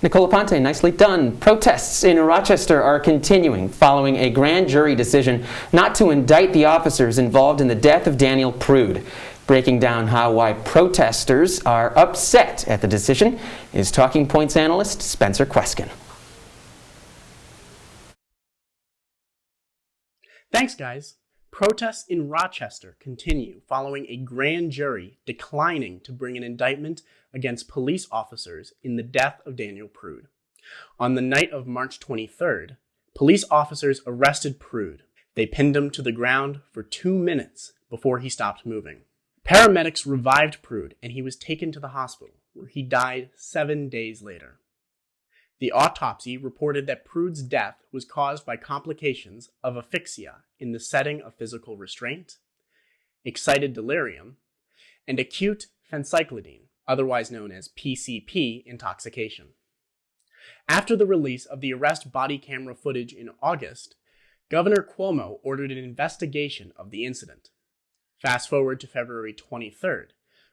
Nicola Ponte, nicely done. Protests in Rochester are continuing following a grand jury decision not to indict the officers involved in the death of Daniel Prude. Breaking down why protesters are upset at the decision is Talking Points analyst Spencer Kweskin. Thanks, guys. Protests in Rochester continue following a grand jury declining to bring an indictment against police officers in the death of Daniel Prude. On the night of March 23rd, police officers arrested Prude. They pinned him to the ground for 2 minutes before he stopped moving. Paramedics revived Prude and he was taken to the hospital, where he died 7 days later. The autopsy reported that Prude's death was caused by complications of asphyxia in the setting of physical restraint, excited delirium, and acute phencyclidine, otherwise known as PCP, intoxication. After the release of the arrest body camera footage in August, Governor Cuomo ordered an investigation of the incident. Fast forward to February 23rd,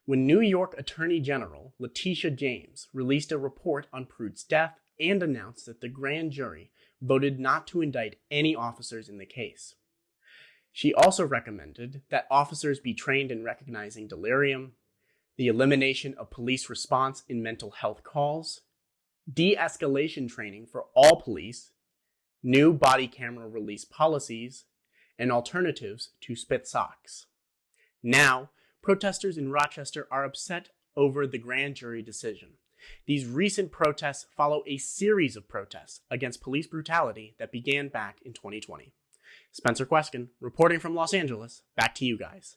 when New York Attorney General Letitia James released a report on Prude's death and announced that the grand jury voted not to indict any officers in the case. She also recommended that officers be trained in recognizing delirium, the elimination of police response in mental health calls, de-escalation training for all police, new body camera release policies, and alternatives to spit socks. Now, protesters in Rochester are upset over the grand jury decision. These recent protests follow a series of protests against police brutality that began back in 2020. Spencer Kweskin, reporting from Los Angeles, back to you guys.